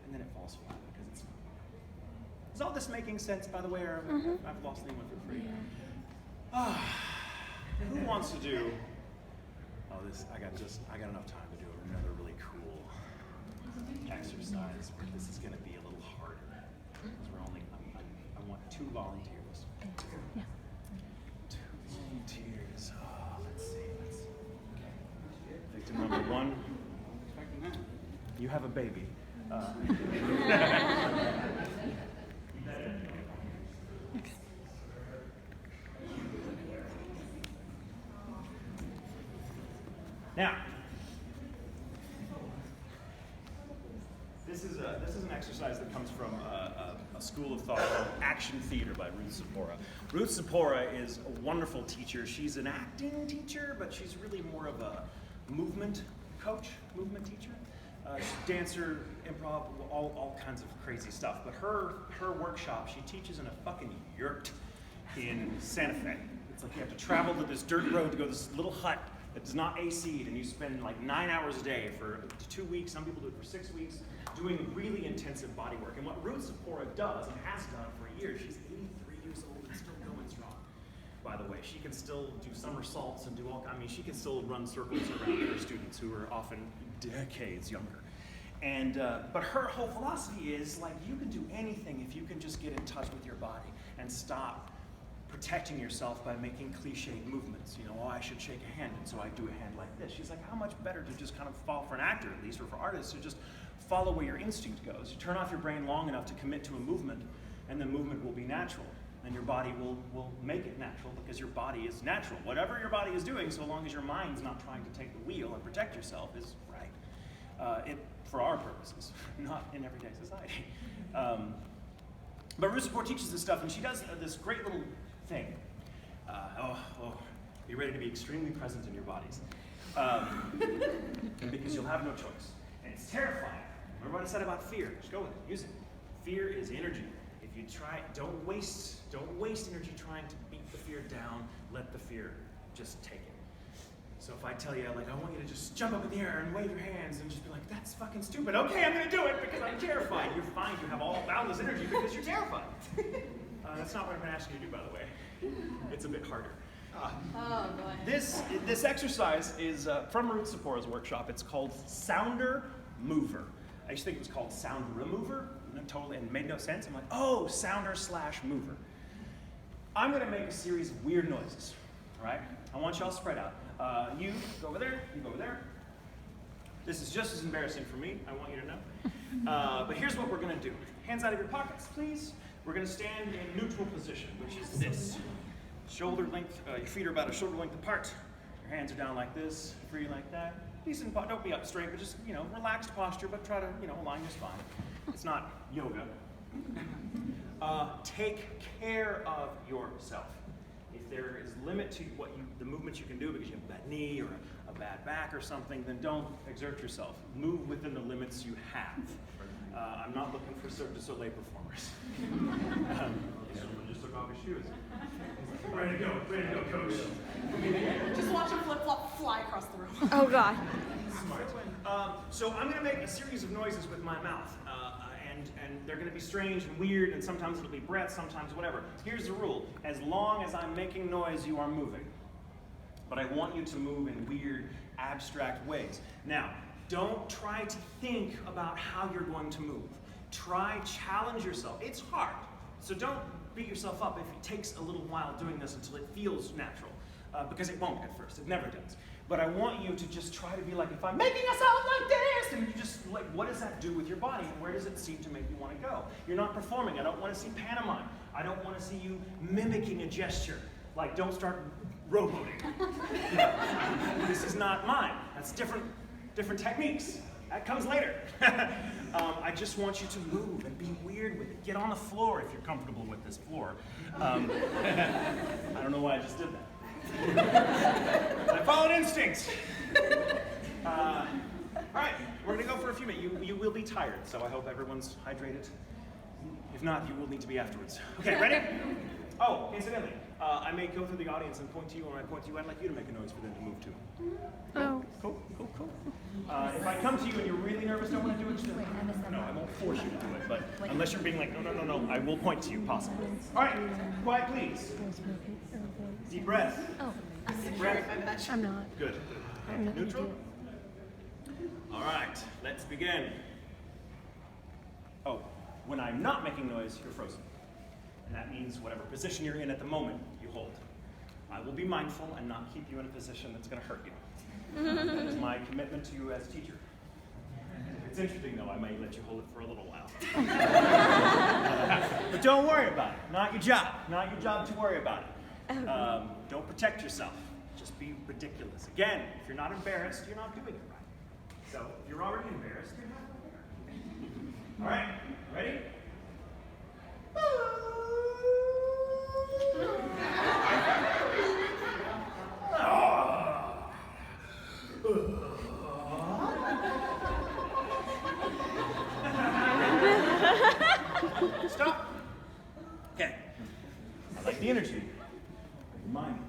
S3: and then it falls flat, because it's not. Is all this making sense, by the way, or I've lost anyone for free? Who wants to do, I got enough time to do another really cool exercise where this is going to be a little harder, because I want 2 volunteers.
S2: Yeah.
S3: 2 volunteers. Let's see. Okay. Victim number 1. You have a baby. Now, this is an exercise that comes from a school of thought called action theater by Ruth Zipporah. Ruth Zipporah is a wonderful teacher. She's an acting teacher, but she's really more of a movement coach, movement teacher. She's a dancer, improv, all kinds of crazy stuff. But her workshop, she teaches in a fucking yurt in Santa Fe. It's like you have to travel to this dirt road to go to this little hut that is not AC'd, and you spend like 9 hours a day for 2 weeks. Some people do it for 6 weeks, doing really intensive body work. And what Ruth Zipporah does, and has done for years, she's 83 years old and still going strong. By the way, she can still do somersaults and do she can still run circles around her students who are often decades younger. And but her whole philosophy is like, you can do anything if you can just get in touch with your body and stop protecting yourself by making cliched movements. I should shake a hand, and so I do a hand like this. She's like, how much better to just kind of fall, for an actor at least, or for artists, to just follow where your instinct goes. You turn off your brain long enough to commit to a movement, and the movement will be natural. And your body will make it natural, because your body is natural. Whatever your body is doing, so long as your mind's not trying to take the wheel and protect yourself, is right. For our purposes, not in everyday society. But Ruth Zipporah teaches this stuff, and she does this great little thing. Be ready to be extremely present in your bodies. Because you'll have no choice. And it's terrifying. Remember what I said about fear? Just go with it, use it. Fear is energy. If you try, don't waste energy trying to beat the fear down. Let the fear just take it. So if I tell you, like, I want you to just jump up in the air and wave your hands and just be like, that's fucking stupid. Okay, I'm gonna do it because I'm terrified. You're fine, you have all boundless energy because you're terrified. That's not what I'm gonna ask you to do, by the way. It's a bit harder.
S2: Oh boy.
S3: This exercise is from Ruth Zipporah's workshop. It's called Sounder Mover. I used to think it was called Sound Remover, and it made no sense. I'm like, oh, Sounder/Mover. I'm gonna make a series of weird noises, all right? I want you all spread out. You go over there, you go over there. This is just as embarrassing for me, I want you to know. But here's what we're gonna do. Hands out of your pockets, please. We're gonna stand in neutral position, which is this. Shoulder length, your feet are about a shoulder length apart. Your hands are down like this, free like that. Decent, don't be up straight, but just, relaxed posture, but try to, align your spine. It's not yoga. take care of yourself. If there is a limit to the movements you can do because you have a bad knee or a bad back or something, then don't exert yourself. Move within the limits you have. I'm not looking for Cirque du Soleil performers. Someone just took off his shoes. Ready to go, coach.
S9: Just watch a flip-flop fly across the room.
S2: Oh God.
S3: Smart. So I'm going to make a series of noises with my mouth, and they're going to be strange and weird, and sometimes it'll be breath, sometimes whatever. Here's the rule. As long as I'm making noise, you are moving. But I want you to move in weird, abstract ways. Now, don't try to think about how you're going to move. Challenge yourself. It's hard, so don't beat yourself up if it takes a little while doing this until it feels natural, because it won't at first. It never does. But I want you to just try to be like, if I'm making a sound like this, and you just, like, what does that do with your body, and where does it seem to make you want to go? You're not performing. I don't want to see pantomime. I don't want to see you mimicking a gesture. Like, don't start rowboating. This is not mine. That's different techniques. That comes later. I just want you to move and be weird with it. Get on the floor if you're comfortable with this floor. I don't know why I just did that. I followed instincts. All right, we're gonna go for a few minutes. You will be tired, so I hope everyone's hydrated. If not, you will need to be afterwards. Okay, ready? Oh, incidentally, I may go through the audience and point to you. When I point to you, I'd like you to make a noise for them to move too.
S2: Oh.
S3: Cool. If I come to you and you're really nervous, don't want to do it, just no, I won't force you to do it, but unless you're being like, no, I will point to you, possibly. All right, quiet, please. Deep breath.
S2: Oh.
S3: Deep breath.
S2: I'm not.
S3: Good.
S2: I'm not gonna
S3: Neutral?
S2: do it.
S3: All right, let's begin. Oh, when I'm not making noise, you're frozen. And that means whatever position you're in at the moment, you hold. I will be mindful and not keep you in a position that's going to hurt you. That is my commitment to you as teacher. If it's interesting, though, I might let you hold it for a little while. But don't worry about it. Not your job. Not your job to worry about it. Don't protect yourself. Just be ridiculous. Again, if you're not embarrassed, you're not doing it right. So if you're already embarrassed, you're not. All right, ready? Stop. Okay. I like the energy. Remind me,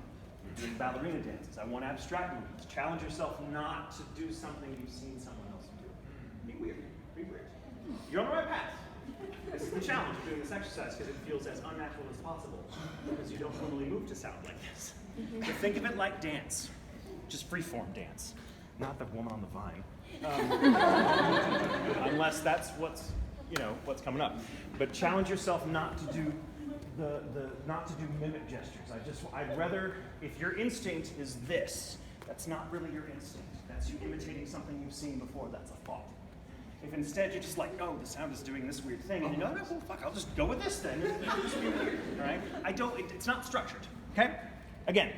S3: you're doing ballerina dances. I want abstract movements. Challenge yourself not to do something you've seen someone else do. Be weird. Be weird. You're on the right path. This is the challenge of doing this exercise because it feels as unnatural as possible because you don't normally move to sound like this. So think of it like dance. Just freeform dance. Not the woman on the vine. Unless that's what's coming up. But challenge yourself not to do not to do mimic gestures. I'd rather, if your instinct is this, that's not really your instinct. That's you imitating something you've seen before. That's a thought. If instead you're just like, oh, the sound is doing this weird thing, and you go, well, fuck, I'll just go with this then. It'll just be weird, all right? It's not structured, okay? Again.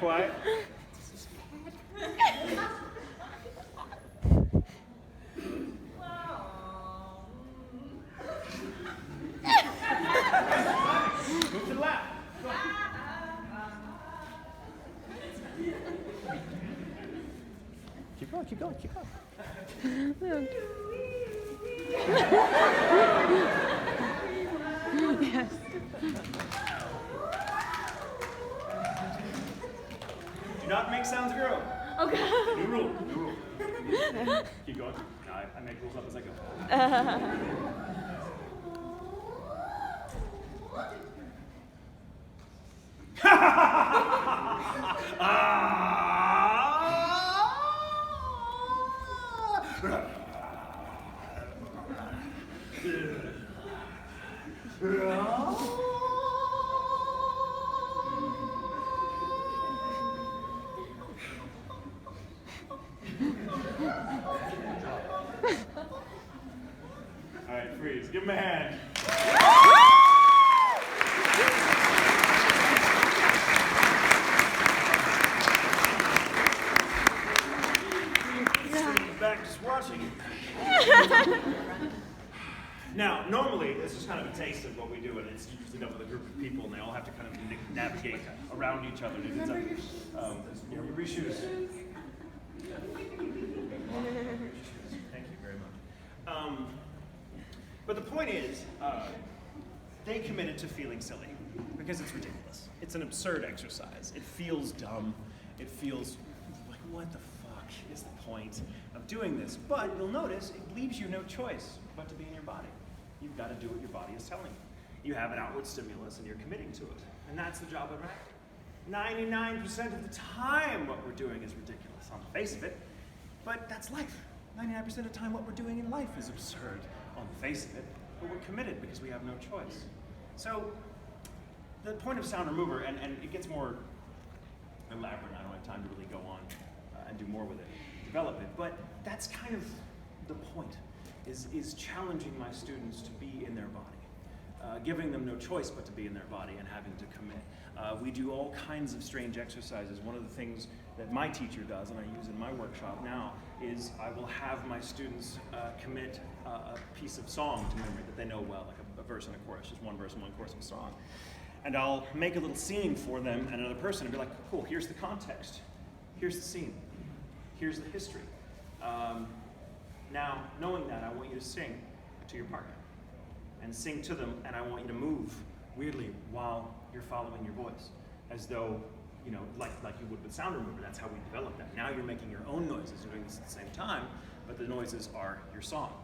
S3: Quiet. Move to the left. Keep going.
S2: Yes.
S3: Do not make sounds of your own.
S2: Okay.
S3: New rule. Keep going. No, I make rules up as I go.
S6: All right, freeze. Give him a hand. Back just watching. Now, normally, this is kind of a taste of what we do, and it's usually done with a group of people, and they all have to kind of navigate around each other. Remember your shoes? Remember your shoes. Thank you very much. But the point is, they committed to feeling silly, because it's ridiculous. It's an absurd exercise. It feels dumb. It feels like, what the fuck is the point of doing this? But you'll notice it leaves you no choice but to be in your body. You've got to do what your body is telling you. You have an outward stimulus and you're committing to it. And that's the job of an actor. 99% of the time what we're doing is ridiculous on the face of it, but that's life. 99% of the time what we're doing in life is absurd on the face of it, but we're committed because we have no choice. So the point of sound remover, and it gets more elaborate, I don't have time to really go on and do more with it, develop it, but that's kind of the point, is challenging my students to be in their body, giving them no choice but to be in their body and having to commit. We do all kinds of strange exercises. One of the things that my teacher does, and I use in my workshop now, is I will have my students commit a piece of song to memory that they know well, like a verse and a chorus, just one verse and one chorus of a song. And I'll make a little scene for them and another person and be like, cool, here's the context, here's the scene, here's the history. Now, knowing that, I want you to sing to your partner and sing to them, and I want you to move weirdly while you're following your voice, as though, you know, like you would with sound remover. That's how we develop that. Now you're making your own noises, you're doing this at the same time, but the noises are your song.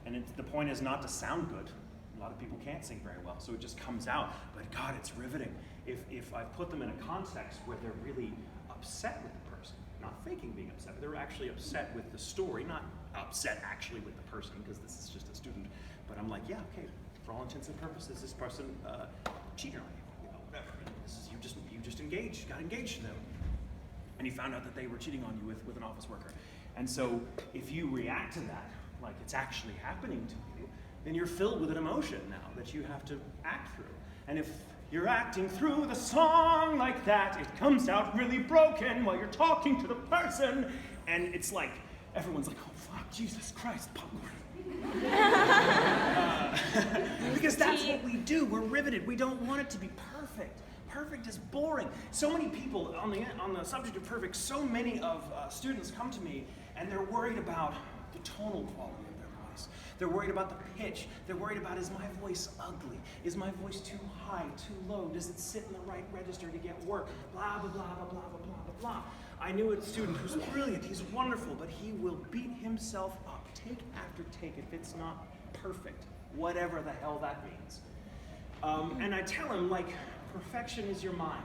S6: And the point is not to sound good. A lot of people can't sing very well, so it just comes out. But God, it's riveting. If I put them in a context where they're really upset with the person, not faking being upset, but they're actually upset with the story, not upset actually with the person, because this is just a student. But I'm like, yeah, okay, for all intents and purposes, this person cheated on you, whatever. This is, you just engaged, got engaged to them. And you found out that they were cheating on you with an office worker. And so if you react to that, like it's actually happening to you, then you're filled with an emotion now that you have to act through. And if you're acting through the song like that, it comes out really broken while you're talking to the person, and it's like, everyone's like, oh fuck, Jesus Christ, popcorn. Because that's what we do, we're riveted, we don't want it to be perfect. Perfect is boring. So many people, on the subject of perfect, so many of students come to me and they're worried about the tonal quality of their voice. They're worried about the pitch. They're worried about, is my voice ugly? Is my voice too high, too low? Does it sit in the right register to get work? Blah, blah, blah, blah, blah, blah, blah, blah. I knew a student who's brilliant, he's wonderful, but he will beat himself up, take after take, if it's not perfect, whatever the hell that means. And I tell him, like, perfection is your mind.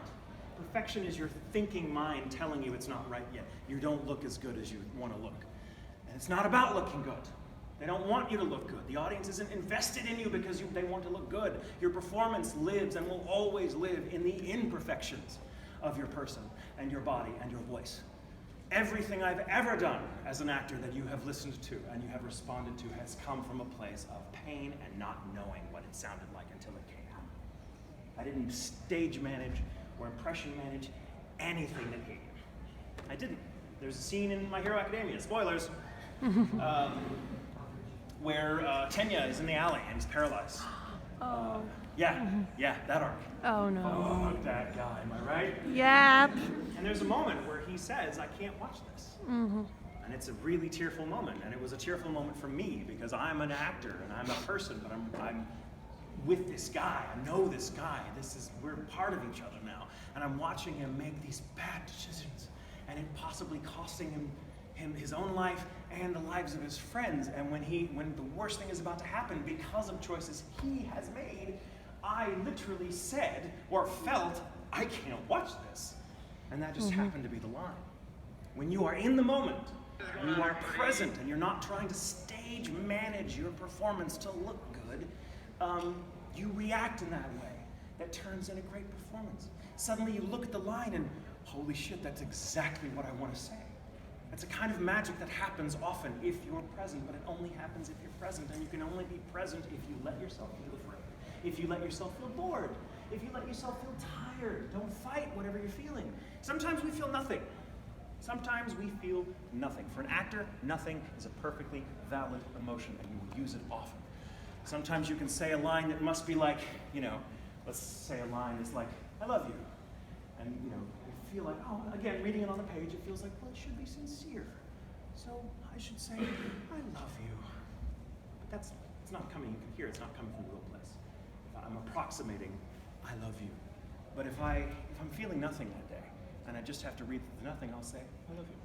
S6: Perfection is your thinking mind telling you it's not right yet. You don't look as good as you want to look. And it's not about looking good. They don't want you to look good. The audience isn't invested in you because they want to look good. Your performance lives and will always live in the imperfections of your person and your body and your voice. Everything I've ever done as an actor that you have listened to and you have responded to has come from a place of pain and not knowing what it sounded like until it came out. I didn't stage manage or impression manage anything that came. I didn't. There's a scene in My Hero Academia, spoilers, where Tenya is in the alley and he's paralyzed. Yeah, that arc.
S2: Oh no.
S3: Fuck that guy, am I right?
S2: Yep.
S3: And there's a moment where he says, I can't watch this. Mm-hmm. And it's a really tearful moment, and it was a tearful moment for me because I'm an actor and I'm a person, but I'm with this guy. I know this guy. We're part of each other now. And I'm watching him make these bad decisions and it possibly costing him his own life and the lives of his friends. And when the worst thing is about to happen because of choices he has made, I literally said or felt, I can't watch this. And that just happened to be the line. When you are in the moment, when you are present and you're not trying to stage stage manage your performance to look good, you react in that way. That turns in a great performance. Suddenly you look at the line and, holy shit, that's exactly what I want to say. It's a kind of magic that happens often if you're present, but it only happens if you're present, and you can only be present if you let yourself feel afraid, if you let yourself feel bored, if you let yourself feel tired. Don't fight whatever you're feeling. Sometimes we feel nothing. Sometimes we feel nothing. For an actor, nothing is a perfectly valid emotion, and you will use it often. Sometimes you can say a line that must be like, let's say a line is like, I love you. And, you feel like, oh, again, reading it on the page, it feels like, well, it should be sincere. So I should say, I love you. But it's not coming, you can hear it's not coming from a real place. I'm approximating, I love you. But if I'm feeling nothing that day, and I just have to read the nothing, I'll say, I love you.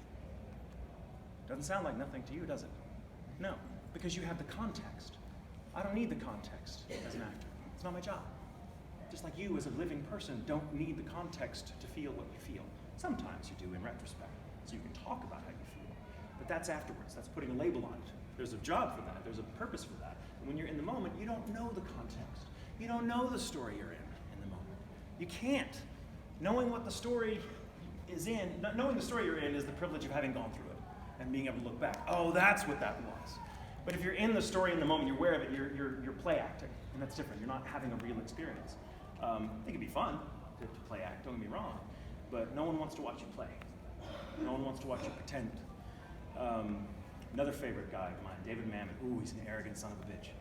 S3: Doesn't sound like nothing to you, does it? No, because you have the context. I don't need the context as an actor. It's not my job. Just like you as a living person don't need the context to feel what you feel. Sometimes you do in retrospect, so you can talk about how you feel. But that's afterwards. That's putting a label on it. There's a job for that. There's a purpose for that. And when you're in the moment, you don't know the context. You don't know the story you're in the moment. You can't. Knowing what the story is in, knowing the story you're in is the privilege of having gone through it and being able to look back. Oh, that's what that was. But if you're in the story in the moment, you're aware of it, you're play acting. And that's different. You're not having a real experience. It can be fun to play act, don't get me wrong, but no one wants to watch you play. No one wants to watch you pretend. Another favorite guy of mine, David Mamet. Ooh, he's an arrogant son of a bitch.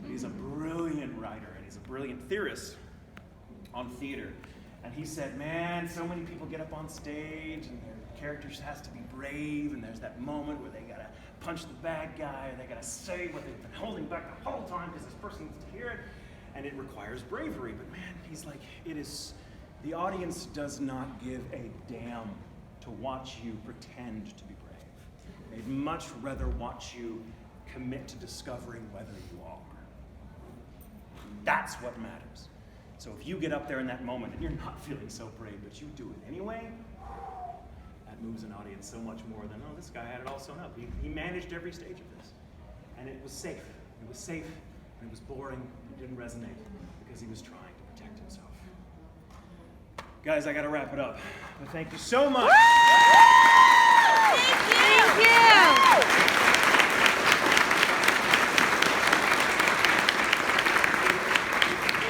S3: He's a brilliant writer, and he's a brilliant theorist on theater. And he said, man, so many people get up on stage, and their characters has to be brave, and there's that moment where they gotta punch the bad guy, or they gotta say what they've been holding back the whole time because this person needs to hear it. And it requires bravery, but man, he's like, the audience does not give a damn to watch you pretend to be brave. They'd much rather watch you commit to discovering whether you are. That's what matters. So if you get up there in that moment and you're not feeling so brave, but you do it anyway, that moves an audience so much more than, oh, this guy had it all sewn up. He managed every stage of this. And it was safe. It was safe, and it was boring. It didn't resonate because he was trying to protect himself. Guys, I gotta wrap it up. But thank you so much.
S2: Thank you.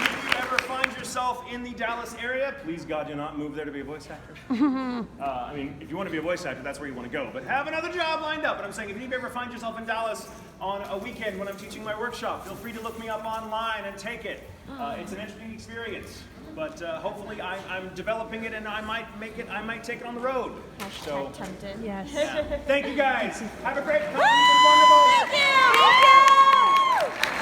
S3: If you ever find yourself in the Dallas area, please God, do not move there to be a voice actor. I mean, if you want to be a voice actor, that's where you want to go. But have another job lined up. But I'm saying, if you ever find yourself in Dallas on a weekend when I'm teaching my workshop, feel free to look me up online and take it. It's an interesting experience. But hopefully I'm developing it, and I might take it on the road.
S2: Tempted. Yes.
S3: Yeah. Thank you guys. Have a great